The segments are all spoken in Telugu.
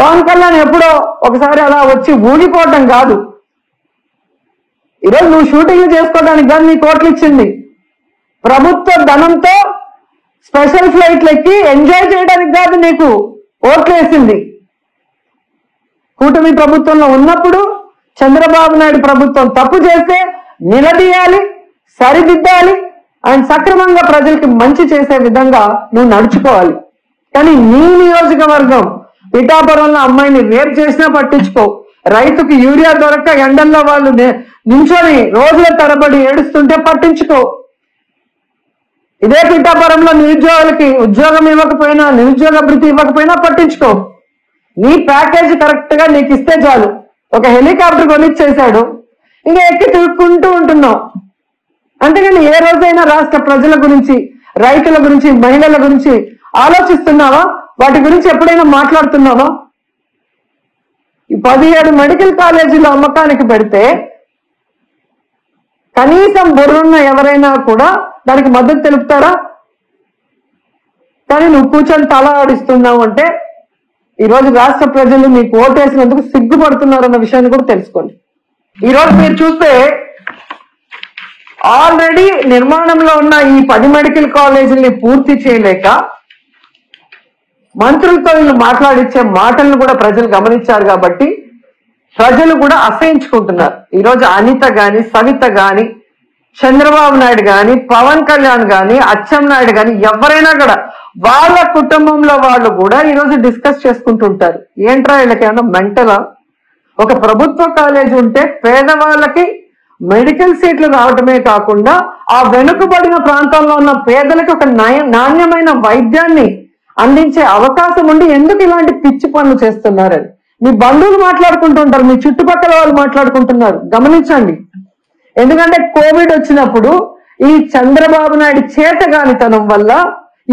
పవన్ కళ్యాణ్ ఎప్పుడో ఒకసారి అలా వచ్చి ఊగిపోవటం కాదు. ఈరోజు నువ్వు షూటింగ్ చేసుకోవడానికి కానీ నీ కోట్లు ఇచ్చింది, ప్రభుత్వ ధనంతో స్పెషల్ ఫ్లైట్లు ఎక్కి ఎంజాయ్ చేయడానికి కాదు నీకు ఓట్లు వేసింది. కూటమి ప్రభుత్వంలో ఉన్నప్పుడు చంద్రబాబు నాయుడు ప్రభుత్వం తప్పు చేస్తే నిలదీయాలి, సరిదిద్దాలి, ఆయన సక్రమంగా ప్రజలకి మంచి చేసే విధంగా నువ్వు నడుచుకోవాలి. కానీ నీ నియోజకవర్గం పిఠాపురంలో అమ్మాయిని రేప్ చేసినా పట్టించుకో, రైతుకి యూరియా దొరక్క ఎండల్లో వాళ్ళు నించొని రోజుల తరబడి ఏడుస్తుంటే పట్టించుకో, ఇదే పిఠాపురంలో నిరుద్యోగులకి ఉద్యోగం ఇవ్వకపోయినా, నిరుద్యోగ భృతి ఇవ్వకపోయినా పట్టించుకో. నీ ప్యాకేజ్ కరెక్ట్ గా నీకు ఇస్తే చాలు. ఒక హెలికాప్టర్ కొనిచ్చేశాడు, ఇంకా ఎక్కి తిరుక్కుంటూ ఉంటున్నావు. అంతేగాని ఏ రోజైనా రాష్ట్ర ప్రజల గురించి, రైతుల గురించి, మహిళల గురించి ఆలోచిస్తున్నావా? వాటి గురించి ఎప్పుడైనా మాట్లాడుతున్నావా? ఈ 17 మెడికల్ కాలేజీలు అమ్మకానికి పెడితే కనీసం బుర్రున్న ఎవరైనా కూడా దానికి మద్దతు తెలుపుతారా? కానీ నువ్వు కూర్చొని తల ఆడిస్తున్నావు అంటే ఈరోజు రాష్ట్ర ప్రజలు నీకు ఓటేసినందుకు సిగ్గుపడుతున్నారన్న విషయాన్ని కూడా తెలుసుకోండి. ఈరోజు మీరు చూస్తే ఆల్రెడీ నిర్మాణంలో ఉన్న ఈ 10 మెడికల్ కాలేజీల్ని పూర్తి చేయలేక మంత్రులతో వీళ్ళు మాట్లాడించే మాటలను కూడా ప్రజలు గమనించారు కాబట్టి ప్రజలు కూడా అసహించుకుంటున్నారు. ఈరోజు అనిత గాని, సవిత గాని, చంద్రబాబు నాయుడు గాని, పవన్ కళ్యాణ్ గాని, అచ్చెన్నాయుడు గాని ఎవరైనా కూడా వాళ్ళ కుటుంబంలో వాళ్ళు కూడా ఈరోజు డిస్కస్ చేసుకుంటుంటారు. ఏంట్రా వీళ్ళకి ఏమన్నా మెంటలా? ఒక ప్రభుత్వ కాలేజీ ఉంటే పేదవాళ్ళకి మెడికల్ సీట్లు రావటమే కాకుండా ఆ వెనుకబడిన ప్రాంతాల్లో ఉన్న పేదలకి ఒక నాణ్యమైన వైద్యాన్ని అందించే అవకాశం ఉండి ఎందుకు ఇలాంటి పిచ్చి పనులు చేస్తున్నారని మీ బంధువులు మాట్లాడుకుంటుంటారు, మీ చుట్టుపక్కల వాళ్ళు మాట్లాడుకుంటున్నారు. గమనించండి. ఎందుకంటే కోవిడ్ వచ్చినప్పుడు ఈ చంద్రబాబు నాయుడు చేతగానితనం వల్ల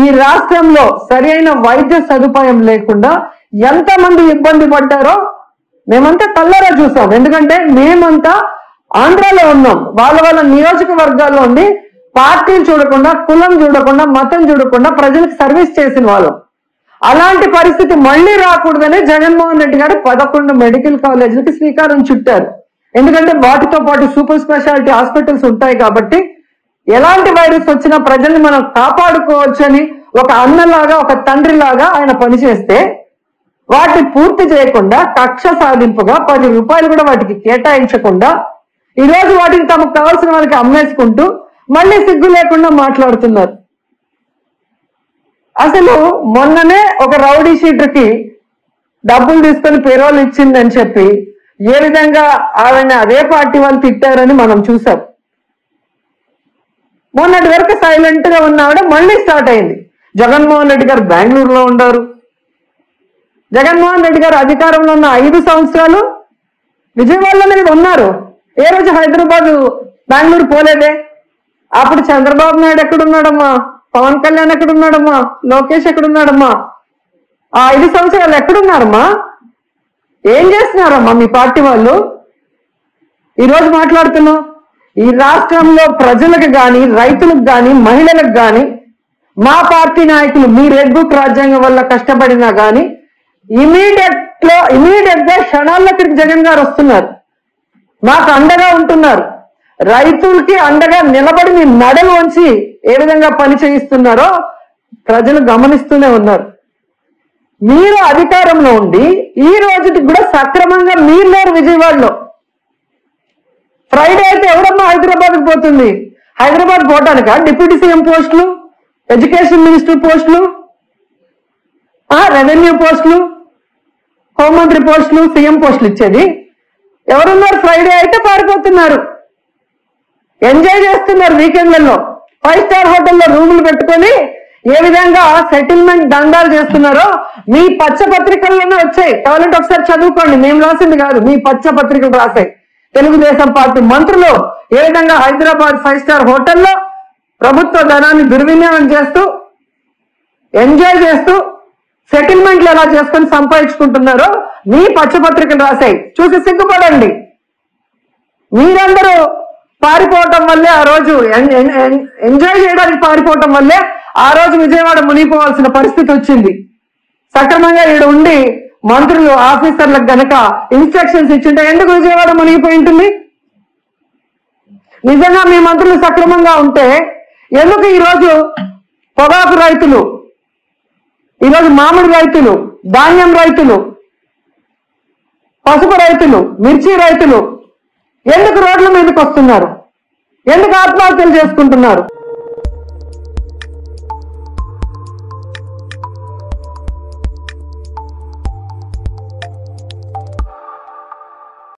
ఈ రాష్ట్రంలో సరి అయిన వైద్య సదుపాయం లేకుండా ఎంతమంది ఇబ్బంది పడ్డారో మేమంతా కళ్ళారా చూసాం. ఎందుకంటే మేమంతా ఆంధ్రాలో ఉన్నాం. వాళ్ళ నియోజకవర్గాల్లో ఉండి పార్టీలు చూడకుండా, కులం చూడకుండా, మతం చూడకుండా ప్రజలకు సర్వీస్ చేసిన వాళ్ళం. అలాంటి పరిస్థితి మళ్ళీ రాకూడదని జగన్మోహన్ రెడ్డి గారు 11 మెడికల్ కాలేజీలకి శ్రీకారం చుట్టారు. ఎందుకంటే వాటితో పాటు సూపర్ స్పెషాలిటీ హాస్పిటల్స్ ఉంటాయి కాబట్టి ఎలాంటి వైరస్ వచ్చినా ప్రజల్ని మనం కాపాడుకోవచ్చని ఒక అన్నలాగా, ఒక తండ్రిలాగా ఆయన పనిచేస్తే వాటిని పూర్తి చేయకుండా కక్ష సాధింపుగా 10 రూపాయలు కూడా వాటికి కేటాయించకుండా ఈరోజు వాటిని తమకు కావాల్సిన వాళ్ళకి అమ్మేసుకుంటూ మళ్ళీ సిగ్గు లేకుండా మాట్లాడుతున్నారు. అసలు మొన్ననే ఒక రౌడీ షీటర్కి డబ్బులు తీసుకొని పెరోల్ ఇచ్చిందని చెప్పి ఏ విధంగా ఆవిడ అదే పార్టీ వాళ్ళు తిట్టారని మనం చూసాం. మొన్నటి వరకు సైలెంట్ గా ఉన్న ఆవిడ మళ్ళీ స్టార్ట్ అయింది. జగన్మోహన్ రెడ్డి గారు బెంగళూరులో ఉన్నారు. జగన్మోహన్ రెడ్డి గారు అధికారంలో ఉన్న 5 సంవత్సరాలు విజయవాడలోనే ఉన్నారు. ఏ రోజు హైదరాబాద్, బెంగళూరు పోలేదే. అప్పుడు చంద్రబాబు నాయుడు ఎక్కడున్నాడమ్మా, పవన్ కళ్యాణ్ ఎక్కడున్నాడమ్మా, లోకేష్ ఎక్కడున్నాడమ్మా? ఆ 5 సంవత్సరాలు ఎక్కడున్నారమ్మా? ఏం చేస్తున్నారమ్మా మీ పార్టీ వాళ్ళు? ఈరోజు మాట్లాడుతున్నాం. ఈ రాష్ట్రంలో ప్రజలకు గాని, రైతులకు గాని, మహిళలకు గాని మా పార్టీ నాయకులు మీ రెడ్ బుక్ రాజ్యాంగం వల్ల కష్టపడినా గాని ఇమీడియట్ గా క్షణాల్లో ఇక్కడికి జగన్ గారు వస్తున్నారు, మాకు అండగా ఉంటున్నారు. రైతులకి అండగా నిలబడి మీ మెడలు వంచి ఏ విధంగా పని చేయిస్తున్నారో ప్రజలు గమనిస్తూనే ఉన్నారు. మీరు అధికారంలో ఉండి ఈ రోజుకి కూడా సక్రమంగా మీరు లేరు విజయవాడలో. ఫ్రైడే అయితే ఎవరమ్మా హైదరాబాద్ పోతుంది? హైదరాబాద్ పోవటానికా డిప్యూటీ సీఎం పోస్టులు, ఎడ్యుకేషన్ మినిస్టర్ పోస్టులు, రెవెన్యూ పోస్టులు, హోంమంత్రి పోస్టులు, సీఎం పోస్టులు ఇచ్చేది? ఎవరున్నారు? ఫ్రైడే అయితే పారిపోతున్నారు, ఎంజాయ్ చేస్తున్నారు వీకెండ్లలో. 5 స్టార్ హోటల్లో రూములు పెట్టుకొని ఏ విధంగా సెటిల్మెంట్ దండాలు చేస్తున్నారో మీ పచ్చ పత్రికల్లోనే వచ్చాయి. కావాలంటే ఒకసారి చదువుకోండి, మేము రాసింది కాదు, మీ పచ్చ పత్రికలు రాశాయి. తెలుగుదేశం పార్టీ మంత్రులు ఏ విధంగా హైదరాబాద్ 5 స్టార్ హోటల్లో ప్రభుత్వ ధనాన్ని దుర్వినియోగం చేస్తూ, ఎంజాయ్ చేస్తూ, సెటిల్మెంట్లు ఎలా చేసుకొని సంపాదించుకుంటున్నారో మీ పచ్చపత్రికలు రాశాయి. చూసి సిగ్గుపడండి. మీరందరూ పారిపోవటం వల్లే ఆ రోజు ఎంజాయ్ చేయడానికి పారిపోవటం వల్లే ఆ రోజు విజయవాడ మునిగిపోవాల్సిన పరిస్థితి వచ్చింది. సక్రమంగా ఈడ ఉండి మంత్రులు ఆఫీసర్లకు గనక ఇన్స్ట్రక్షన్స్ ఇచ్చింటే ఎందుకు విజయవాడ మునిగిపోయి ఉంటుంది? నిజంగా మీ మంత్రులు సక్రమంగా ఉంటే ఎందుకు ఈరోజు పొగాకు రైతులు, ఈరోజు మామిడి రైతులు, ధాన్యం రైతులు, పసుపు రైతులు, మిర్చి రైతులు ఎందుకు రోడ్ల మీదకి వస్తున్నారు? ఎందుకు ఆత్మహత్యలు చేసుకుంటున్నారు?